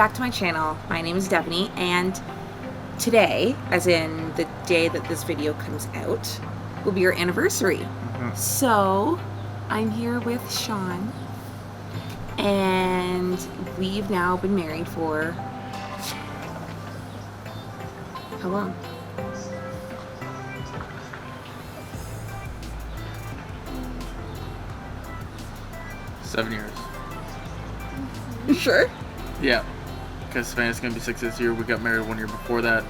back to my channel. My name is Stephanie, and today, as in the day that this video comes out, will be our anniversary. So, I'm here with Sean, and we've now been married for how long? $7 years. You sure? Yeah, because Savannah's gonna be 6 this year. We got married 1 year before that,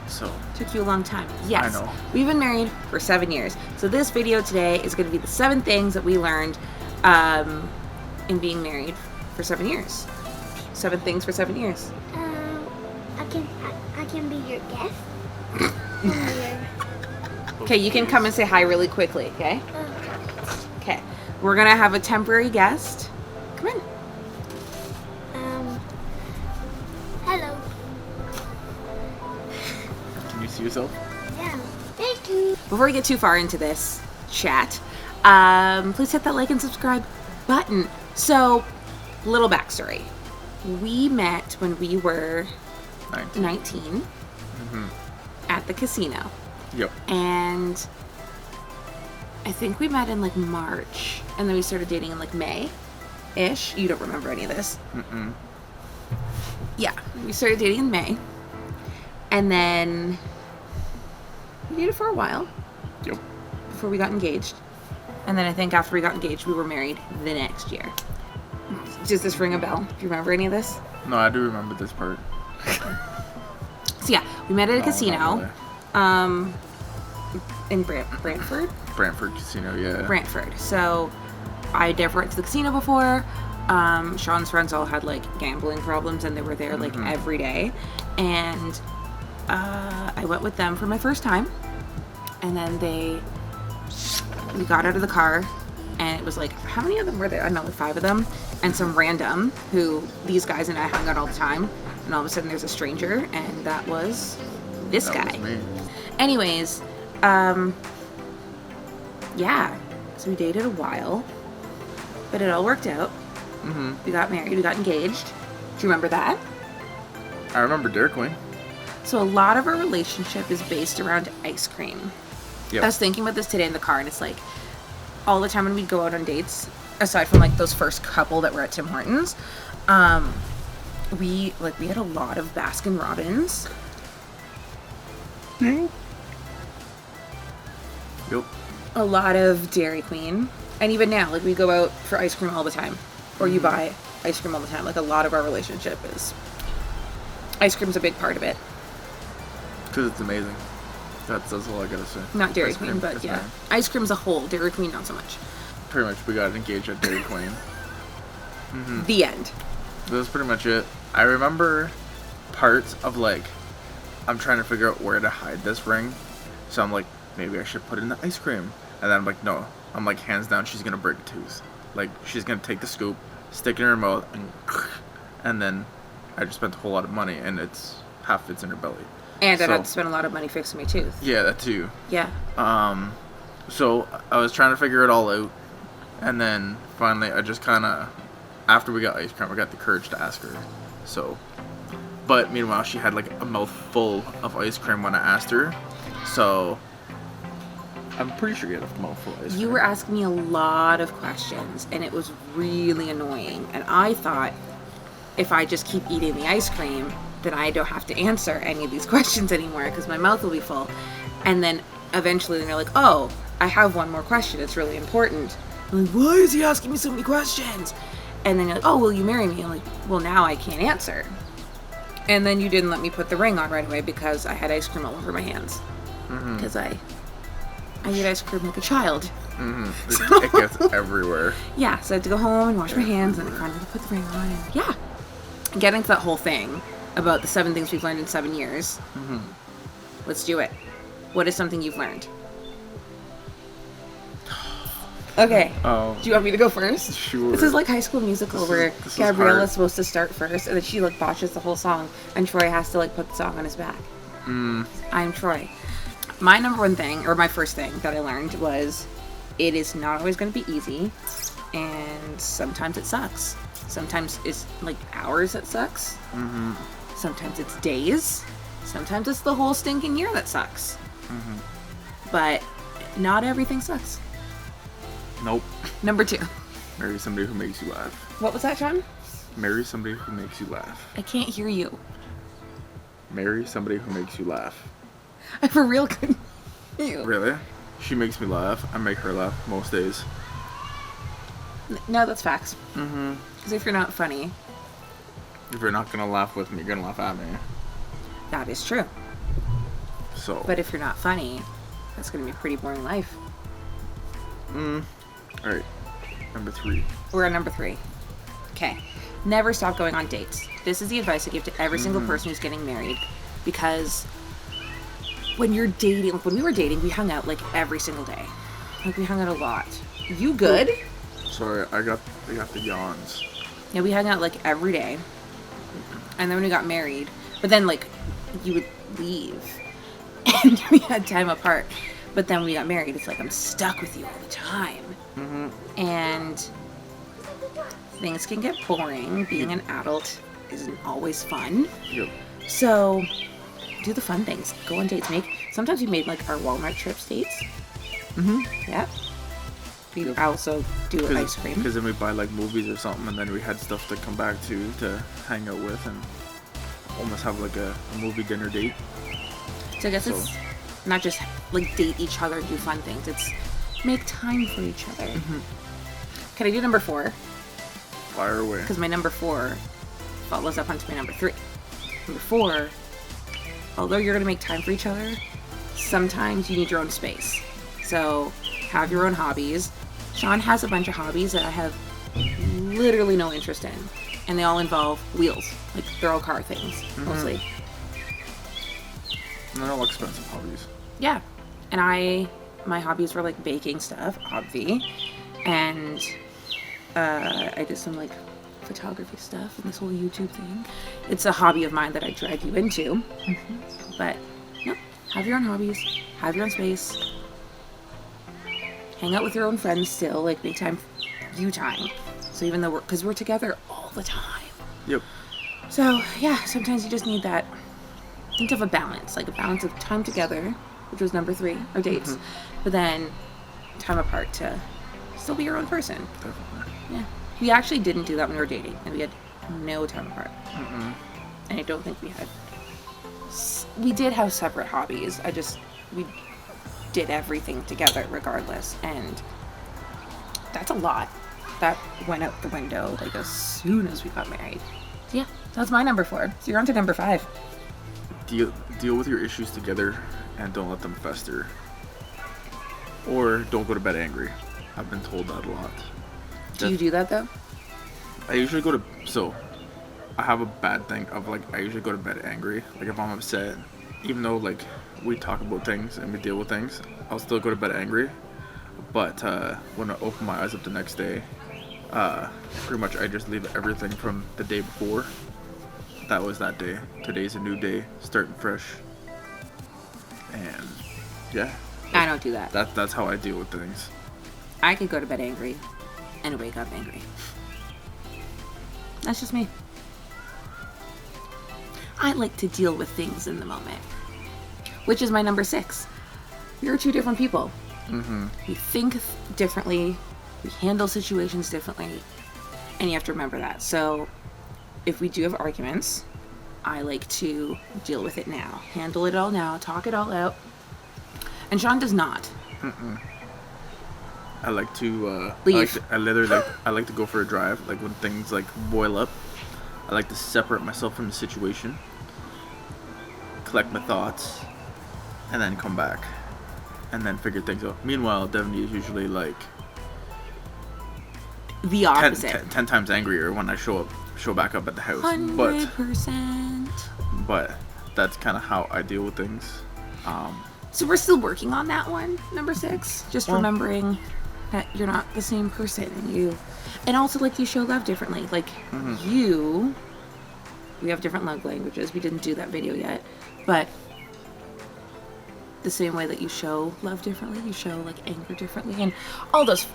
so Took you a long time. Yes. I know. We've been married for 7 years. So this video today is going to be the 7 things that we learned in being married for 7 years. 7 things for 7 years. I can be your guest. Okay, you can come and say hi really quickly, okay? Okay. We're going to have a temporary guest. Come in. Hello. Can you see yourself? Yeah. Thank you. Before we get too far into this chat, please hit that like and subscribe button. So, little backstory. We met when we were 19 at the casino. Yep. And I think we met in like March, and then we started dating in like May-ish. You don't remember any of this. Yeah, we started dating in May, and then we dated for a while. Yep. Before we got engaged, and then I think after we got engaged, we were married the next year. Does this ring a bell? Do you remember any of this? No, I do remember this part. So yeah, we met at a No, casino, not in Brantford. Brantford Casino, yeah. Brantford. So I never went to the casino before. Sean's friends all had like gambling problems, and they were there like every day. And I went with them for my first time, and then we got out of the car, and it was like, how many of them were there? I don't know, like 5 of them, and some random who these guys and I hung out all the time. And all of a sudden, there's a stranger, and that was this guy. That was me. Anyways, yeah, so we dated a while, but it all worked out. We got married, we got engaged. Do you remember that? I remember Dairy Queen. So a lot of our relationship is based around ice cream. Yep. I was thinking about this today in the car, and it's like, all the time when we'd go out on dates, aside from like those first couple that were at Tim Hortons, we had a lot of Baskin Robbins. Yep. A lot of Dairy Queen. And even now, like, we go out for ice cream all the time. Or you buy ice cream all the time. Like, a lot of our relationship is... Ice cream's a big part of it. Because it's amazing. That's all I gotta say. Not Dairy Ice Queen, cream, but yes, yeah. ma'am. Ice cream's a whole. Dairy Queen, not so much. Pretty much, we got engaged at Dairy Queen. The end. That was pretty much it. I remember parts of like, I'm trying to figure out where to hide this ring. So I'm like, maybe I should put it in the ice cream. And then I'm like, no. I'm like, hands down, she's gonna break a tooth. Like, she's gonna take the scoop, stick it in her mouth, and then I just spent a whole lot of money, and half fits in her belly. And I'd So- have to spend a lot of money fixing my tooth. Yeah, that too. Yeah. So I was trying to figure it all out, and then finally I just kind of, after we got ice cream, I got the courage to ask her. So, but meanwhile, she had like a mouthful of ice cream when I asked her. So I'm pretty sure you had a mouthful of ice cream. You were asking me a lot of questions, and it was really annoying. And I thought, if I just keep eating the ice cream, then I don't have to answer any of these questions anymore because my mouth will be full. And then eventually they're like, oh, I have one more question. It's really important. I'm like, why is he asking me so many questions? And then you're like, oh, will you marry me? I'm like, well, now I can't answer. And then you didn't let me put the ring on right away because I had ice cream all over my hands. Because I eat ice cream like a child. It gets everywhere. Yeah, so I had to go home and wash my hands, and then finally put the ring on. And yeah, getting to that whole thing about the 7 things we've learned in 7 years. Let's do it. What is something you've learned? Okay. Oh. Do you want me to go first? Sure. This is like High School Musical where this is Gabriella's hard. supposed to start first, and then she like botches the whole song, and Troy has to like put the song on his back. I'm Troy. My number one thing, or my first thing that I learned was it is not always going to be easy, and sometimes it sucks. Sometimes it's like hours that sucks. Mm-hmm. Sometimes it's days. Sometimes it's the whole stinking year that sucks. Mm-hmm. But not everything sucks. Nope. Number 2. Marry somebody who makes you laugh. What was that, John? Marry somebody who makes you laugh. I can't hear you. Marry somebody who makes you laugh. I for real couldn't hear you. Really? She makes me laugh. I make her laugh most days. No, that's facts. Mm-hmm. Because if you're not funny, If you're not gonna laugh with me, you're gonna laugh at me. that is true. So. But if you're not funny, that's going to be a pretty boring life. Alright. Number 3. We're on number 3. Okay. Never stop going on dates. This is the advice I give to every single person who's getting married. Because when you're dating, like when we were dating, we hung out like every single day. Like we hung out a lot. You good? Sorry, I got the yawns. Yeah, we hung out like every day. And then when we got married, but then like you would leave and we had time apart. But then when we got married, it's like I'm stuck with you all the time. Mm-hmm. And things can get boring. Being an adult isn't always fun. Yep. So do the fun things. Go on dates. Sometimes we made like our Walmart trips dates. Mm-hmm. Yeah. We also do ice cream. Because then we buy like movies or something, and then we had stuff to come back to hang out with, and almost have like a movie dinner date. So I guess it's not just like date each other and do fun things. It's make time for each other. Mm-hmm. Can I do number 4? Fire away. Because my number 4 follows up onto my number 3. Number 4, although you're going to make time for each other, sometimes you need your own space. So have your own hobbies. Sean has a bunch of hobbies that I have literally no interest in. And they all involve wheels. Like, they're all car things, mostly. And they're all expensive hobbies. Yeah. And my hobbies were like baking stuff, obvi. And I did some like photography stuff and this whole YouTube thing. It's a hobby of mine that I drag you into. But no, have your own hobbies, have your own space. Hang out with your own friends still, like make time, you time. So even though because we're together all the time. Yep. So yeah, sometimes you just need that. Think of a balance, like a balance of time together, which was number 3, or dates, but then time apart to still be your own person. Definitely. Yeah. We actually didn't do that when we were dating, and we had no time apart. Mm-mm. And I don't think we had. We did have separate hobbies. We did everything together regardless, and that's a lot. That went out the window like as soon as we got married. So yeah, that's my number 4. So you're on to number 5. Deal with your issues together and don't let them fester. Or don't go to bed angry. I've been told that a lot. Do you do that though? I usually go to I have a bad thing of like I usually go to bed angry. Like if I'm upset, even though like we talk about things and we deal with things, I'll still go to bed angry. But when I open my eyes up the next day, pretty much I just leave everything from the day before. That was that day. Today's a new day, starting fresh. And yeah, I don't do that. that's how I deal with things. I could go to bed angry and wake up angry. That's just me. I like to deal with things in the moment, which is my number 6. We are 2 different people. Mm-hmm. We think differently, we handle situations differently, and you have to remember that. So if we do have arguments, I like to deal with it now, handle it all now, talk it all out. And Sean does not. Mm-mm. I like to Leave. I like to go for a drive. Like when things like boil up, I like to separate myself from the situation, collect my thoughts, and then come back, and then figure things out. Meanwhile, Devaney is usually like The opposite. 10 times angrier when I show back up at the house. 100%. But that's kind of how I deal with things. So we're still working on that one, number 6. Just remembering that you're not the same person, and also like you show love differently. Like we have different love languages. We didn't do that video yet, but the same way that you show love differently, you show like anger differently, and all those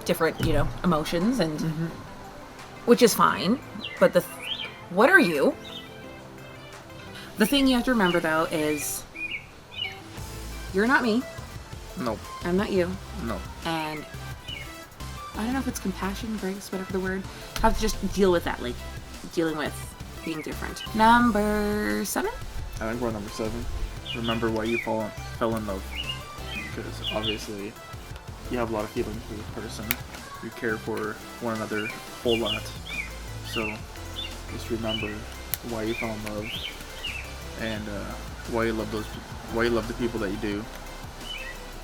different, you know, emotions, and which is fine. But what are you? The thing you have to remember though is you're not me. No. I'm not you. No. And I don't know if it's compassion, grace, whatever the word. Have to just deal with that, like dealing with being different. Number 7? I think we're number 7. Remember why you fell in love. Because obviously you have a lot of feelings for this person. You care for one another a whole lot. So just remember why you fell in love and why you love the people that you do.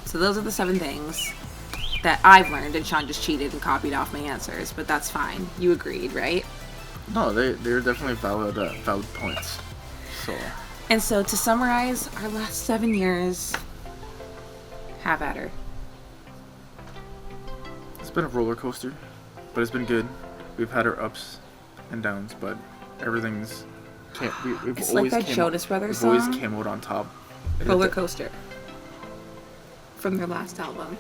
So those are the 7 things that I've learned, and Sean just cheated and copied off my answers, but that's fine. You agreed, right? No, they're definitely valid points. So. And so to summarize our last 7 years, have at her. It's been a roller coaster, but it's been good. We've had our ups and downs, but everything's we've It's always like that Jonas Brothers we've always song, came out on top. Roller Coaster, from their last album.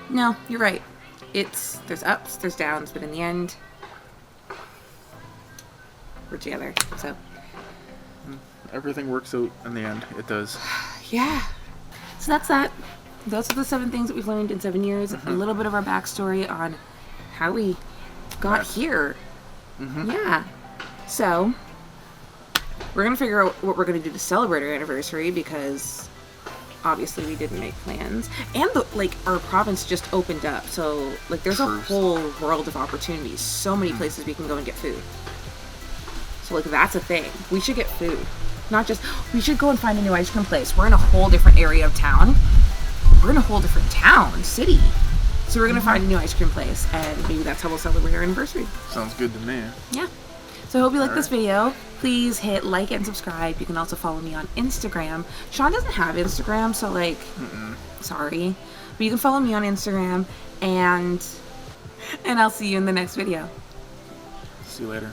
No, you're right. There's ups, there's downs, but in the end, we're together. So Everything works out in the end. It does. yeah. So that's that. Those are the 7 things that we've learned in 7 years. A little bit of our backstory on how we got here. Yeah. So we're gonna figure out what we're gonna do to celebrate our anniversary, because obviously we didn't make plans, and our province just opened up, so like there's a whole world of opportunities. So many places we can go and get food. So like that's a thing. We should get food, not just we should go and find a new ice cream place. We're in a whole different area of town. We're in a whole different city. So we're gonna find a new ice cream place, and maybe that's how we'll celebrate our anniversary. Sounds good to me. Yeah. So I hope you like this video. Please hit like and subscribe. You can also follow me on Instagram. Sean doesn't have Instagram, so like, sorry. But you can follow me on Instagram, and I'll see you in the next video. See you later.